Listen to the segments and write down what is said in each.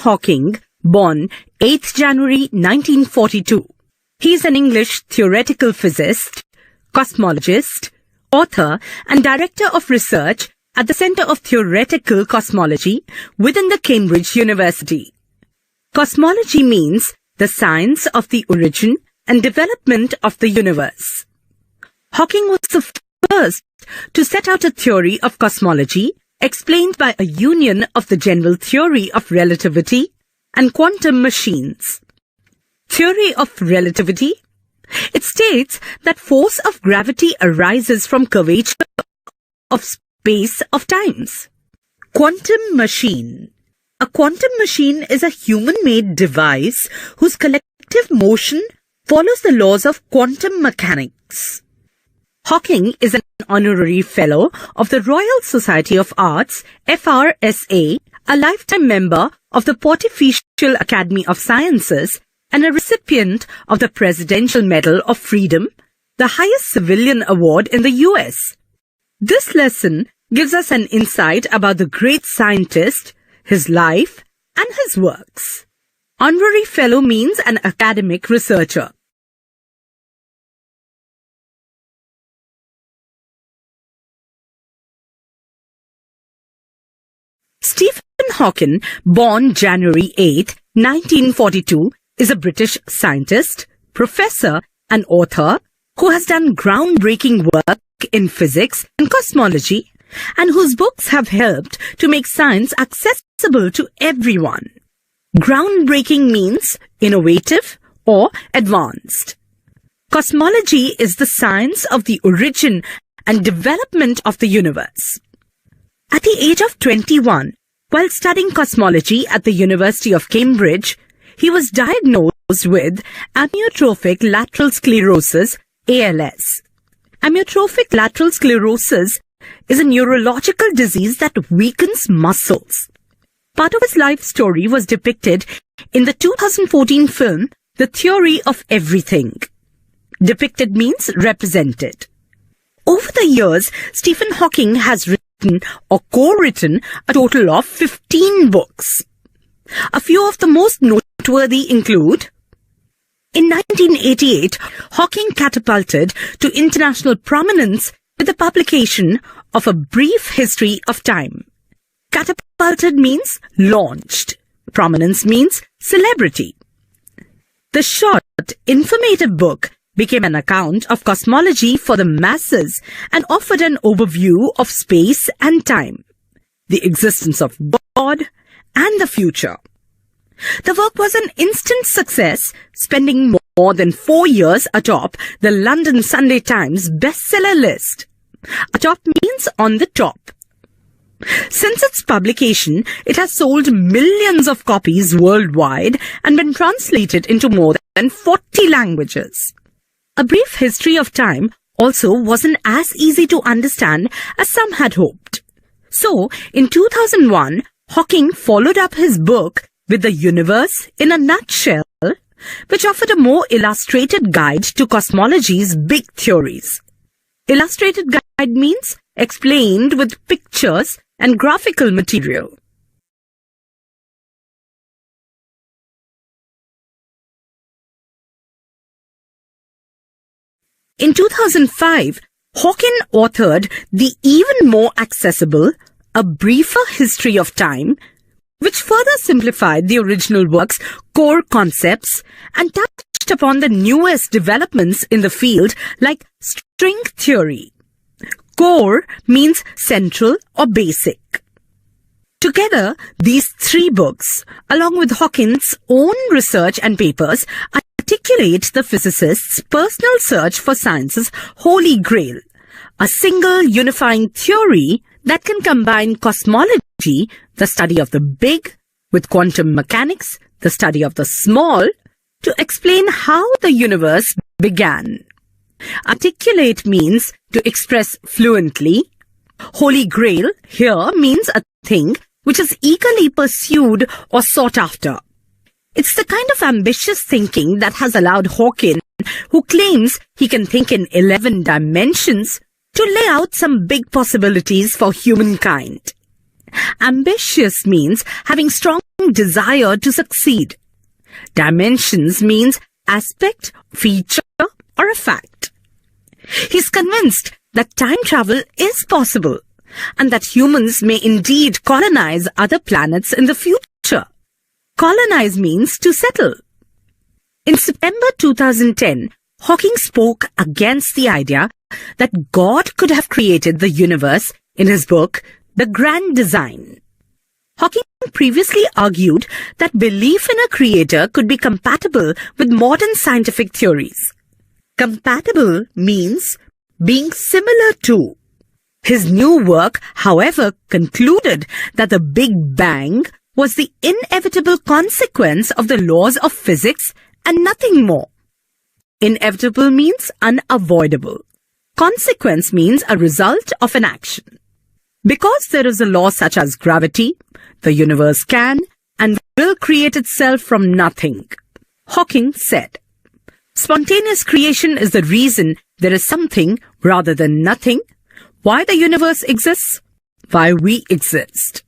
Hawking, born 8th January 1942. He is an English theoretical physicist, cosmologist, author and director of research at the Centre of Theoretical Cosmology within the Cambridge University. Cosmology means the science of the origin and development of the universe. Hawking was the first to set out a theory of cosmology explained by a union of the general theory of relativity and quantum machines. Theory of relativity? It states that force of gravity arises from curvature of space of times. Quantum machine. A quantum machine is a human-made device whose collective motion follows the laws of quantum mechanics. Hawking is an honorary fellow of the Royal Society of Arts, FRSA, a lifetime member of the Pontifical Academy of Sciences, and a recipient of the Presidential Medal of Freedom, the highest civilian award in the US. This lesson gives us an insight about the great scientist, his life, and his works. Honorary Fellow means an academic researcher. Stephen Hawking, born January 8, 1942, is a British scientist, professor and author who has done groundbreaking work in physics and cosmology and whose books have helped to make science accessible to everyone. Groundbreaking means innovative or advanced. Cosmology is the science of the origin and development of the universe. At the age of 21, while studying cosmology at the University of Cambridge, he was diagnosed with amyotrophic lateral sclerosis, ALS. Amyotrophic lateral sclerosis is a neurological disease that weakens muscles. Part of his life story was depicted in the 2014 film, The Theory of Everything. Depicted means represented. Over the years, Stephen Hawking has written or co-written a total of 15 books. A few of the most noteworthy include: in 1988, Hawking catapulted to international prominence with the publication of A Brief History of Time. Catapulted means launched. Prominence means celebrity. The short, informative book became an account of cosmology for the masses and offered an overview of space and time, the existence of God, and the future. The work was an instant success, spending more than 4 years atop the London Sunday Times bestseller list. Atop means on the top. Since its publication, it has sold millions of copies worldwide and been translated into more than 40 languages. A Brief History of Time also wasn't as easy to understand as some had hoped. So, in 2001, Hawking followed up his book with The Universe in a Nutshell, which offered a more illustrated guide to cosmology's big theories. Illustrated guide means explained with pictures and graphical material. In 2005, Hawking authored the even more accessible A Briefer History of Time, which further simplified the original work's core concepts and touched upon the newest developments in the field like string theory. Core means central or basic. Together, these 3 books, along with Hawking's own research and papers, articulate the physicist's personal search for science's Holy Grail, a single unifying theory that can combine cosmology, the study of the big, with quantum mechanics, the study of the small, to explain how the universe began. Articulate means to express fluently. Holy Grail here means a thing which is eagerly pursued or sought after. It's the kind of ambitious thinking that has allowed Hawking, who claims he can think in 11 dimensions, to lay out some big possibilities for humankind. Ambitious means having strong desire to succeed. Dimensions means aspect, feature, or a fact. He's convinced that time travel is possible and that humans may indeed colonize other planets in the future. Colonize means to settle. In September 2010, Hawking spoke against the idea that God could have created the universe in his book, The Grand Design. Hawking previously argued that belief in a creator could be compatible with modern scientific theories. Compatible means being similar to. His new work, however, concluded that the Big Bang was the inevitable consequence of the laws of physics and nothing more. Inevitable means unavoidable. Consequence means a result of an action. Because there is a law such as gravity, the universe can and will create itself from nothing. Hawking said, "Spontaneous creation is the reason there is something rather than nothing, why the universe exists, why we exist."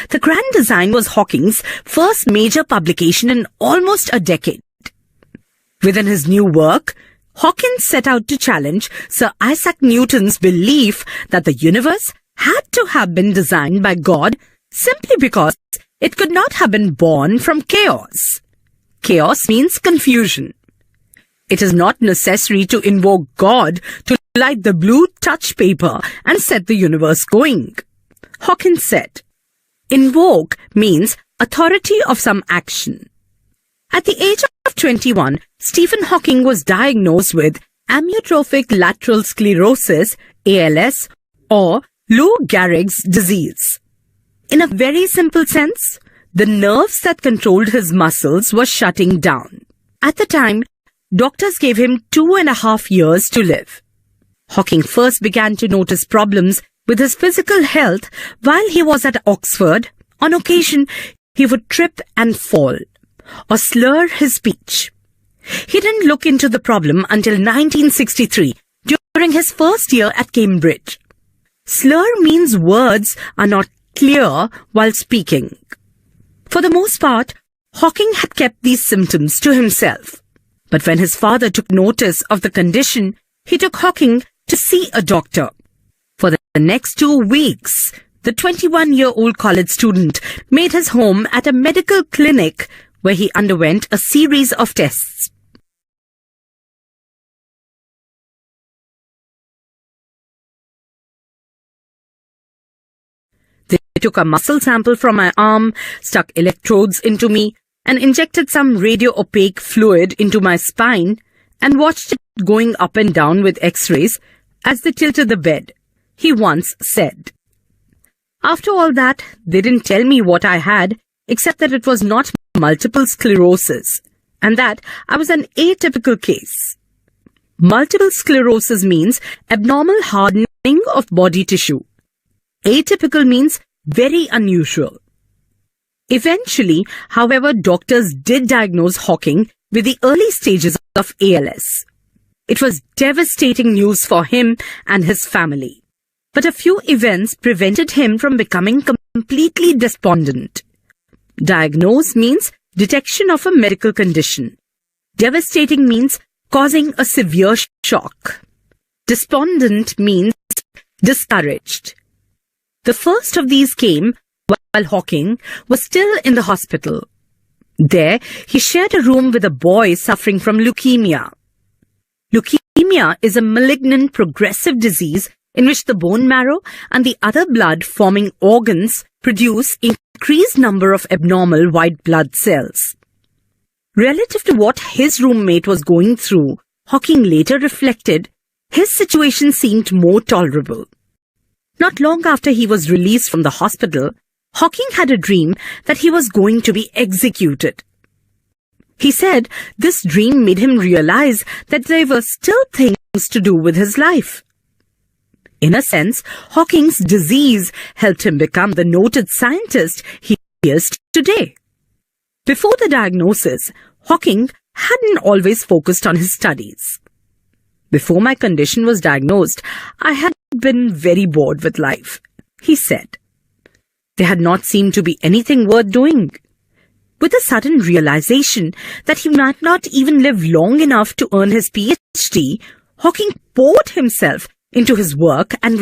The Grand Design was Hawking's first major publication in almost a decade. Within his new work, Hawking set out to challenge Sir Isaac Newton's belief that the universe had to have been designed by God simply because it could not have been born from chaos. Chaos means confusion. It is not necessary to invoke God to light the blue touch paper and set the universe going. Hawking said, "Invoke means authority of some action." At the age of 21, Stephen Hawking was diagnosed with amyotrophic lateral sclerosis, ALS, or Lou Gehrig's disease. In a very simple sense, the nerves that controlled his muscles were shutting down. At the time, doctors gave him 2.5 years to live. Hawking first began to notice problems with his physical health while he was at Oxford. On occasion, he would trip and fall or slur his speech. He didn't look into the problem until 1963, during his first year at Cambridge. Slur means words are not clear while speaking. For the most part, Hawking had kept these symptoms to himself. But when his father took notice of the condition, he took Hawking to see a doctor. For the next 2 weeks, the 21-year-old college student made his home at a medical clinic where he underwent a series of tests. They took a muscle sample from my arm, stuck electrodes into me, and injected some radio-opaque fluid into my spine and watched it going up and down with X-rays as they tilted the bed, he once said. After all that, they didn't tell me what I had, except that it was not multiple sclerosis, and that I was an atypical case. Multiple sclerosis means abnormal hardening of body tissue. Atypical means very unusual. Eventually, however, doctors did diagnose Hawking with the early stages of ALS. It was devastating news for him and his family. But a few events prevented him from becoming completely despondent. Diagnose means detection of a medical condition. Devastating means causing a severe shock. Despondent means discouraged. The first of these came while Hawking was still in the hospital. There, he shared a room with a boy suffering from leukemia. Leukemia is a malignant progressive disease in which the bone marrow and the other blood-forming organs produce increased number of abnormal white blood cells. Relative to what his roommate was going through, Hawking later reflected, his situation seemed more tolerable. Not long after he was released from the hospital, Hawking had a dream that he was going to be executed. He said this dream made him realize that there were still things to do with his life. In a sense, Hawking's disease helped him become the noted scientist he is today. Before the diagnosis, Hawking hadn't always focused on his studies. Before my condition was diagnosed, I had been very bored with life, he said. There had not seemed to be anything worth doing. With a sudden realization that he might not even live long enough to earn his PhD, Hawking poured himself into his work and